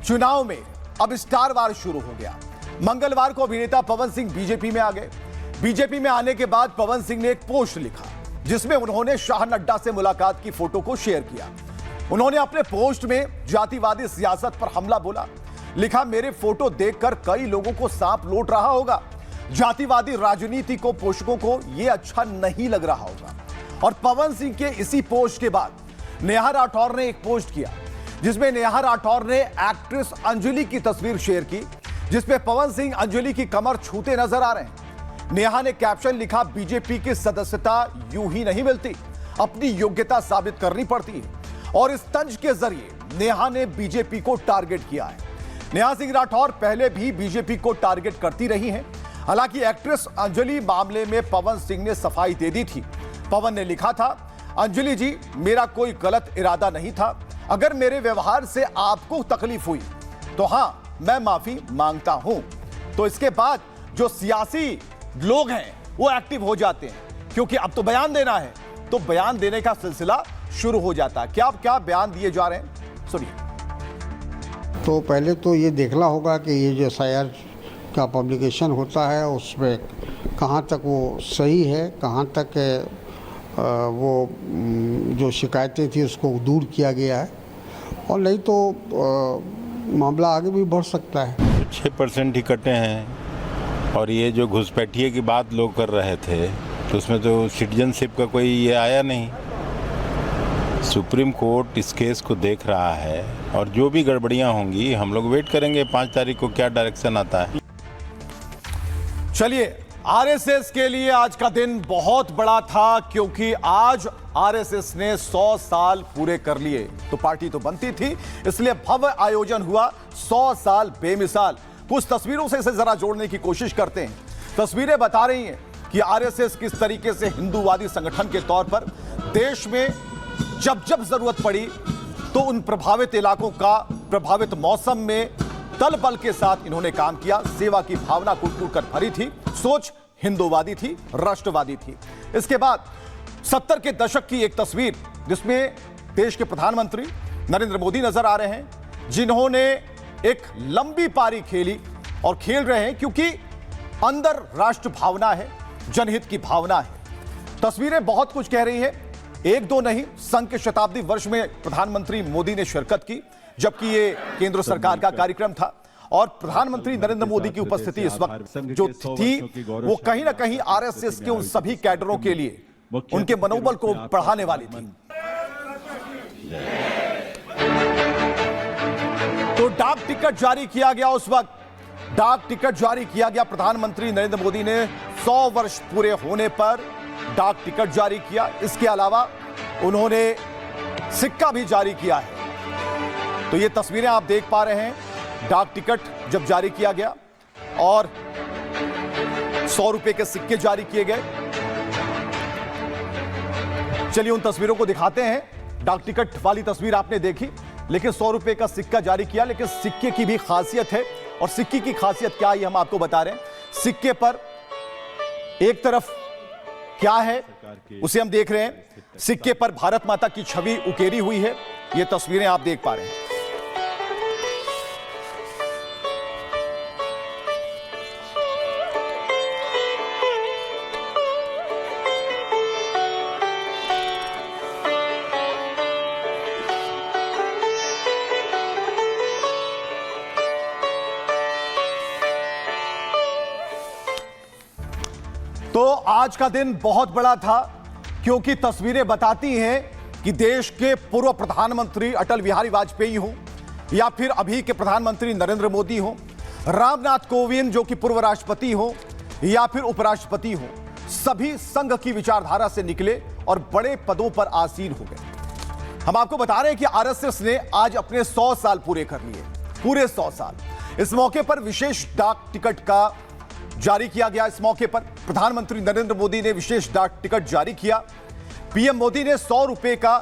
चुनाव में अब स्टार वार शुरू हो गया। मंगलवार को अभिनेता पवन सिंह बीजेपी में आ गए। बीजेपी में आने के बाद पवन सिंह ने एक पोस्ट लिखा जिसमें उन्होंने शाह नड्डा से मुलाकात की फोटो को शेयर किया। उन्होंने अपने पोस्ट में जातिवादी सियासत पर हमला बोला। लिखा, मेरे फोटो देखकर कई लोगों को सांप लौट रहा होगा। जातिवादी राजनीति को पोषकों को यह अच्छा नहीं लग रहा होगा। और पवन सिंह के इसी पोस्ट के बाद नेहा राठौर ने एक पोस्ट किया जिसमें नेहा राठौर ने एक्ट्रेस अंजलि की तस्वीर शेयर की, जिसमें पवन सिंह अंजलि की कमर छूते नजर आ रहे हैं। नेहा ने कैप्शन लिखा, बीजेपी की सदस्यता यूं ही नहीं मिलती, अपनी योग्यता साबित करनी पड़ती है। और इस तंज के जरिए नेहा ने बीजेपी को टारगेट किया है। नेहा सिंह राठौर पहले भी बीजेपी को टारगेट करती रही हैं। हालांकि एक्ट्रेस अंजलि मामले में पवन सिंह ने सफाई दे दी थी। पवन ने लिखा था, अंजलि जी, मेरा कोई गलत इरादा नहीं था। अगर मेरे व्यवहार से आपको तकलीफ हुई तो हां, मैं माफी मांगता हूं। तो इसके बाद जो सियासी लोग हैं वो एक्टिव हो जाते हैं, क्योंकि अब तो बयान देना है, तो बयान देने का सिलसिला शुरू हो जाता है। क्या बयान दिए जा रहे हैं, सुनिए। तो पहले तो ये देखना होगा कि ये जो SIR का पब्लिकेशन होता है उसमें कहाँ तक वो सही है, कहाँ तक वो जो शिकायतें थी उसको दूर किया गया है, और नहीं तो मामला आगे भी बढ़ सकता है। 6% ही कटे हैं, और ये जो घुसपैठिए की बात लोग कर रहे थे तो उसमें तो सिटीजनशिप का कोई ये आया नहीं। सुप्रीम कोर्ट इस केस को देख रहा है और जो भी गड़बड़ियां होंगी हम लोग वेट करेंगे 5 तारीख को क्या डायरेक्शन आता है। चलिए, आरएसएस के लिए आज का दिन बहुत बड़ा था, क्योंकि आज आरएसएस ने 100 साल पूरे कर लिए। तो पार्टी तो बनती थी, इसलिए भव्य आयोजन हुआ। 100 साल बेमिसाल। कुछ तस्वीरों से इसे जरा जोड़ने की कोशिश करते हैं। तस्वीरें बता रही हैं कि आरएसएस किस तरीके से हिंदूवादी संगठन के तौर पर देश में जब जब जरूरत पड़ी तो उन प्रभावित इलाकों का प्रभावित मौसम में दल बल के साथ इन्होंने काम किया। सेवा की भावना कूट-कूट कर भरी थी। सोच हिंदूवादी थी, राष्ट्रवादी थी। इसके बाद 70 के दशक की एक तस्वीर जिसमें देश के प्रधानमंत्री नरेंद्र मोदी नजर आ रहे हैं, जिन्होंने एक लंबी पारी खेली और खेल रहे हैं, क्योंकि अंदर राष्ट्र भावना है, जनहित की भावना है। तस्वीरें बहुत कुछ कह रही है। एक दो नहीं, संघ के शताब्दी वर्ष में प्रधानमंत्री मोदी ने शिरकत की, जबकि ये केंद्र सरकार का कार्यक्रम था। और प्रधानमंत्री नरेंद्र मोदी की उपस्थिति इस वक्त जो थी वो कहीं ना कहीं आरएसएस के उन सभी कैडरों के लिए उनके मनोबल को बढ़ाने वाली थी। तो डाक टिकट जारी किया गया। उस वक्त डाक टिकट जारी किया गया। प्रधानमंत्री नरेंद्र मोदी ने 100 वर्ष पूरे होने पर डाक टिकट जारी किया। इसके अलावा उन्होंने सिक्का भी जारी किया है। तो ये तस्वीरें आप देख पा रहे हैं, डाक टिकट जब जारी किया गया और 100 रुपए के सिक्के जारी किए गए। चलिए उन तस्वीरों को दिखाते हैं। डाक टिकट वाली तस्वीर आपने देखी, लेकिन 100 रुपए का सिक्का जारी किया। लेकिन सिक्के की भी खासियत है, और सिक्के की खासियत क्या है हम आपको बता रहे हैं। सिक्के पर एक तरफ क्या है उसे हम देख रहे हैं। सिक्के पर भारत माता की छवि उकेरी हुई है। ये तस्वीरें आप देख पा रहे हैं। तो आज का दिन बहुत बड़ा था, क्योंकि तस्वीरें बताती हैं कि देश के पूर्व प्रधानमंत्री अटल बिहारी वाजपेयी हो, या फिर अभी के प्रधानमंत्री नरेंद्र मोदी हो, रामनाथ कोविंद जो कि पूर्व राष्ट्रपति हो, या फिर उपराष्ट्रपति हो, सभी संघ की विचारधारा से निकले और बड़े पदों पर आसीन हो गए। हम आपको बता रहे हैं कि आरएसएस ने आज अपने 100 साल पूरे कर लिए, पूरे 100 साल। इस मौके पर विशेष डाक टिकट का जारी किया गया। इस मौके पर प्रधानमंत्री नरेंद्र मोदी ने विशेष डाक टिकट जारी किया। पीएम मोदी ने 100 रुपए का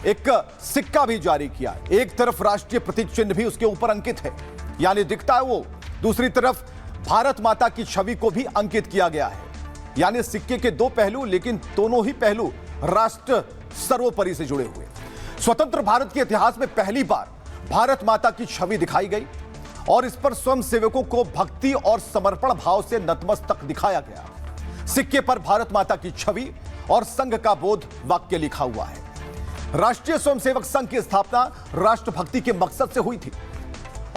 एक सिक्का भी जारी किया। एक तरफ राष्ट्रीय प्रतीक चिन्ह भी उसके ऊपर अंकित है, यानी दिखता है वो। दूसरी तरफ भारत माता की छवि को भी अंकित किया गया है। यानी सिक्के के दो पहलू, लेकिन दोनों ही पहलू राष्ट्र सर्वोपरि से जुड़े हुए। स्वतंत्र भारत के इतिहास में पहली बार भारत माता की छवि दिखाई गई और इस पर स्वयं सेवकों को भक्ति और समर्पण भाव से नतमस्तक दिखाया गया। सिक्के पर भारत माता की छवि और संघ का बोध वाक्य लिखा हुआ है। राष्ट्रीय स्वयंसेवक संघ की स्थापना राष्ट्रभक्ति के मकसद से हुई थी।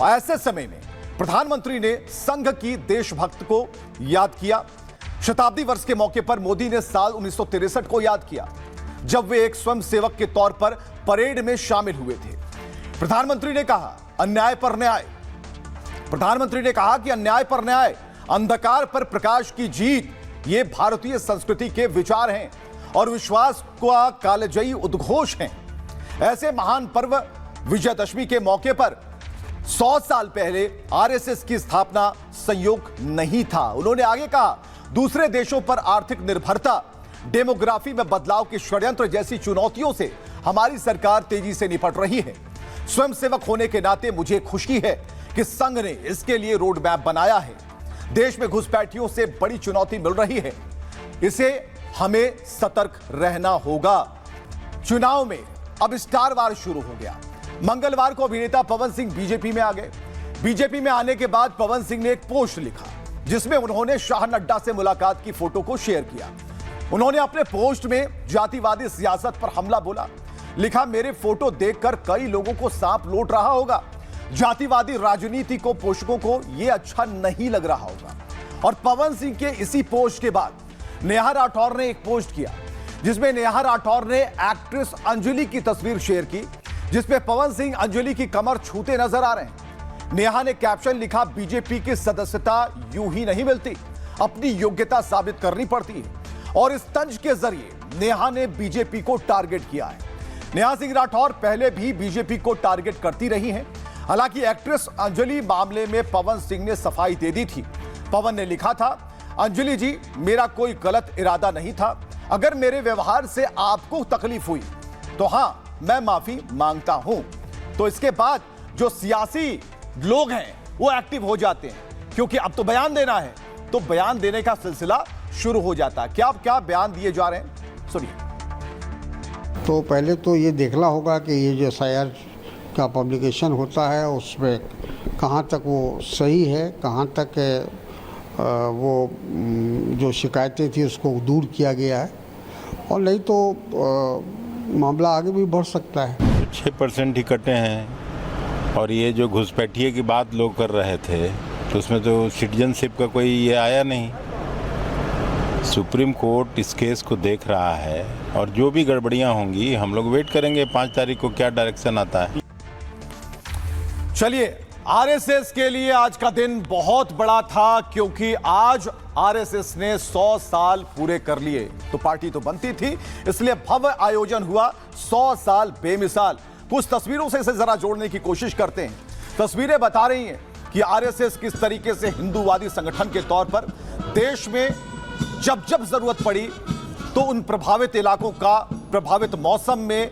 और ऐसे समय में प्रधानमंत्री ने संघ की देशभक्त को याद किया। शताब्दी वर्ष के मौके पर मोदी ने साल 1963 को याद किया, जब वे एक स्वयंसेवक के तौर पर परेड में शामिल हुए थे। प्रधानमंत्री ने कहा अन्याय पर न्याय। प्रधानमंत्री ने कहा कि अन्याय पर न्याय, अंधकार पर प्रकाश की जीत, ये भारतीय संस्कृति के विचार हैं और विश्वास का कालजयी उद्घोष हैं। ऐसे महान पर्व विजयदशमी के मौके पर 100 साल पहले आरएसएस की स्थापना संयोग नहीं था। उन्होंने आगे कहा दूसरे देशों पर आर्थिक निर्भरता, डेमोग्राफी में बदलाव के षड्यंत्र जैसी चुनौतियों से हमारी सरकार तेजी से निपट रही है। स्वयंसेवक होने के नाते मुझे खुशी है कि संघ ने इसके लिए रोड मैप बनाया है। देश में घुसपैठियों से बड़ी चुनौती मिल रही है, इसे हमें सतर्क रहना होगा। चुनाव में अब स्टार वार शुरू हो गया। मंगलवार को अभिनेता पवन सिंह बीजेपी में आ गए। बीजेपी में आने के बाद पवन सिंह ने एक पोस्ट लिखा, जिसमें उन्होंने शाह नड्डा से मुलाकात की फोटो को शेयर किया। उन्होंने अपने पोस्ट में जातिवादी सियासत पर हमला बोला। लिखा, मेरे फोटो देखकर कई लोगों को सांप लौट रहा होगा। जातिवादी राजनीति को पोषकों को यह अच्छा नहीं लग रहा होगा। और पवन सिंह के इसी पोस्ट के बाद नेहा राठौर ने एक पोस्ट किया, जिसमें नेहा राठौर ने एक्ट्रेस अंजलि की तस्वीर शेयर की, जिसमें पवन सिंह अंजलि की कमर छूते नजर आ रहे हैं। नेहा ने कैप्शन लिखा, बीजेपी की सदस्यता यूं ही नहीं मिलती, अपनी योग्यता साबित करनी पड़ती है। और इस तंज के जरिए नेहा ने बीजेपी को टारगेट किया है। नेहा सिंह राठौर पहले भी बीजेपी को टारगेट करती रही हैं। हालांकि एक्ट्रेस अंजलि मामले में पवन सिंह ने सफाई दे दी थी। पवन ने लिखा था, अंजलि जी, मेरा कोई गलत इरादा नहीं था। अगर मेरे व्यवहार से आपको तकलीफ हुई तो हां, मैं माफी मांगता हूं। तो इसके बाद जो सियासी लोग हैं वो एक्टिव हो जाते हैं, क्योंकि अब तो बयान देना है, तो बयान देने का सिलसिला शुरू हो जाता है। क्या बयान दिए जा रहे हैं, सुनिए। तो पहले तो ये देखना होगा कि ये जो एसआईआर का पब्लिकेशन होता है उसमें कहाँ तक वो सही है, कहाँ तक वो जो शिकायतें थी उसको दूर किया गया है, और नहीं तो मामला आगे भी बढ़ सकता है। 6% ही कटे हैं और ये जो घुसपैठिए की बात लोग कर रहे थे, तो उसमें तो सिटीजनशिप का कोई ये आया नहीं। सुप्रीम कोर्ट इस केस को देख रहा है और जो भी गड़बड़ियां होंगी हम लोग वेट करेंगे 5 तारीख को क्या डायरेक्शन आता है। चलिए, आरएसएस के लिए आज का दिन बहुत बड़ा था, क्योंकि आज आरएसएस ने 100 साल पूरे कर लिए। तो पार्टी तो बनती थी, इसलिए भव्य आयोजन हुआ। 100 साल बेमिसाल। कुछ तस्वीरों से इसे जरा जोड़ने की कोशिश करते हैं। तस्वीरें बता रही हैं कि आरएसएस किस तरीके से हिंदूवादी संगठन के तौर पर देश में जब जब जरूरत पड़ी तो उन प्रभावित इलाकों का प्रभावित मौसम में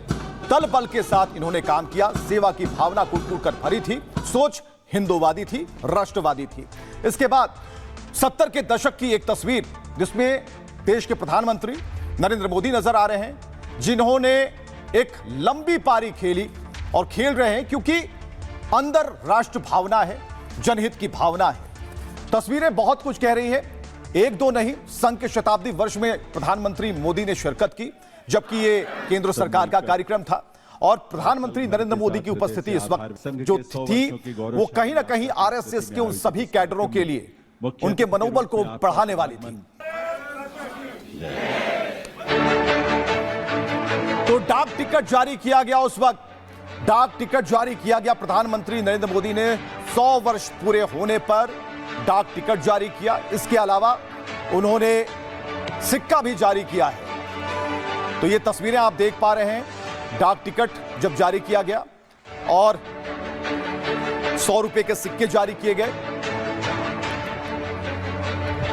दल बल के साथ इन्होंने काम किया। सेवा की भावना कूट कर भरी थी, सोच हिंदूवादी थी, राष्ट्रवादी थी। इसके बाद 70 के दशक की एक तस्वीर, जिसमें देश के प्रधानमंत्री नरेंद्र मोदी नजर आ रहे हैं, जिन्होंने एक लंबी पारी खेली और खेल रहे हैं, क्योंकि अंदर राष्ट्र भावना है, जनहित की भावना है। तस्वीरें बहुत कुछ कह रही है। एक दो नहीं, संघ के शताब्दी वर्ष में प्रधानमंत्री मोदी ने शिरकत की, जबकि ये केंद्र सरकार का कार्यक्रम था। और प्रधानमंत्री नरेंद्र मोदी की उपस्थिति इस वक्त जो थी, वो कहीं ना कहीं आरएसएस के उन सभी कैडरों के लिए उनके मनोबल को बढ़ाने वाली थी। तो डाक टिकट जारी किया गया। उस वक्त डाक टिकट जारी किया गया। प्रधानमंत्री नरेंद्र मोदी ने 100 वर्ष पूरे होने पर डाक टिकट जारी किया। इसके अलावा उन्होंने सिक्का भी जारी किया है। तो ये तस्वीरें आप देख पा रहे हैं, डाक टिकट जब जारी किया गया और 100 रुपए के सिक्के जारी किए गए।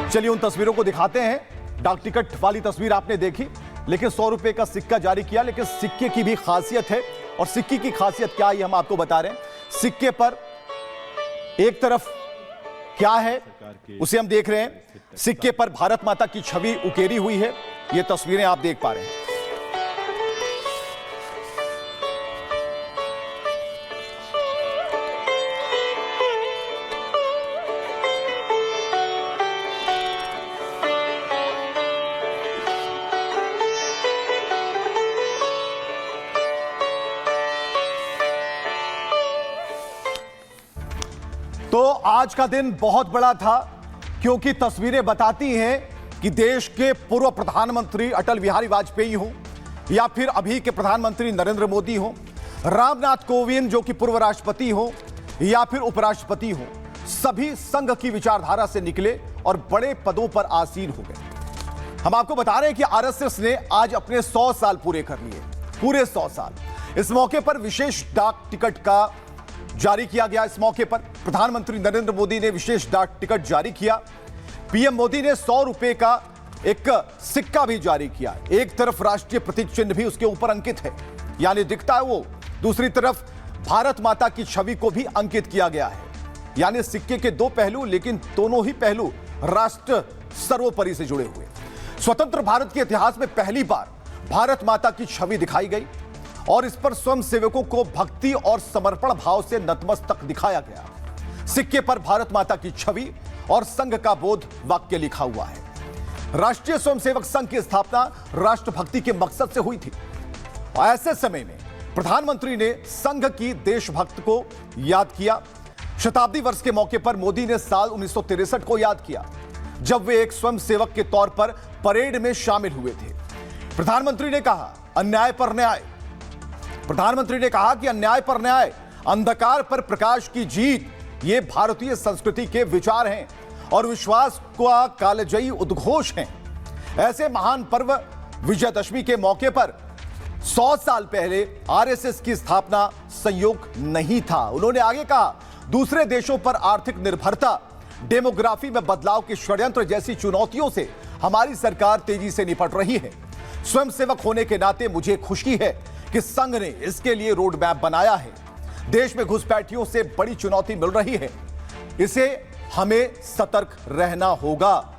चलिए उन तस्वीरों को दिखाते हैं। डाक टिकट वाली तस्वीर आपने देखी, लेकिन 100 रुपए का सिक्का जारी किया। लेकिन सिक्के की भी खासियत है, और सिक्के की खासियत क्या है हम आपको बता रहे हैं। सिक्के पर एक तरफ क्या है उसे हम देख रहे हैं। सिक्के पर भारत माता की छवि उकेरी हुई है। ये तस्वीरें आप देख पा रहे हैं। तो आज का दिन बहुत बड़ा था क्योंकि तस्वीरें बताती हैं कि देश के पूर्व प्रधानमंत्री अटल बिहारी वाजपेयी हो या फिर अभी के प्रधानमंत्री नरेंद्र मोदी हो, रामनाथ कोविंद जो कि पूर्व राष्ट्रपति हो या फिर उपराष्ट्रपति हो, सभी संघ की विचारधारा से निकले और बड़े पदों पर आसीन हो गए। हम आपको बता रहे हैं कि आरएसएस ने आज अपने 100 साल पूरे कर लिए, पूरे 100 साल। इस मौके पर विशेष डाक टिकट का जारी किया गया। इस मौके पर प्रधानमंत्री नरेंद्र मोदी ने विशेष डाक टिकट जारी किया। पीएम मोदी ने 100 रुपए का एक सिक्का भी जारी किया। एक तरफ राष्ट्रीय प्रतीक चिन्ह भी उसके ऊपर अंकित है, यानी दिखता है वो। दूसरी तरफ भारत माता की छवि को भी अंकित किया गया है, यानी सिक्के के दो पहलू, लेकिन दोनों ही पहलू राष्ट्र सर्वोपरि से जुड़े हुए। स्वतंत्र भारत के इतिहास में पहली बार भारत माता की छवि दिखाई गई और इस पर स्वयं सेवकों को भक्ति और समर्पण भाव से नतमस्तक दिखाया गया। सिक्के पर भारत माता की छवि और संघ का बोध वाक्य लिखा हुआ है। राष्ट्रीय स्वयंसेवक संघ की स्थापना राष्ट्रभक्ति के मकसद से हुई थी। और ऐसे समय में प्रधानमंत्री ने संघ की देशभक्त को याद किया। शताब्दी वर्ष के मौके पर मोदी ने साल 1963 को याद किया, जब वे एक स्वयंसेवक के तौर पर परेड में शामिल हुए थे। प्रधानमंत्री ने कहा अन्याय पर न्याय। प्रधानमंत्री ने कहा कि अन्याय पर न्याय, अंधकार पर प्रकाश की जीत, ये भारतीय संस्कृति के विचार हैं और विश्वास का कालजयी उद्घोष हैं। ऐसे महान पर्व विजयदशमी के मौके पर 100 साल पहले आरएसएस की स्थापना संयोग नहीं था। उन्होंने आगे कहा दूसरे देशों पर आर्थिक निर्भरता, डेमोग्राफी में बदलाव के षड्यंत्र जैसी चुनौतियों से हमारी सरकार तेजी से निपट रही है। स्वयंसेवक होने के नाते मुझे खुशी है कि संघ ने इसके लिए रोड मैप बनाया है। देश में घुसपैठियों से बड़ी चुनौती मिल रही है, इसे हमें सतर्क रहना होगा।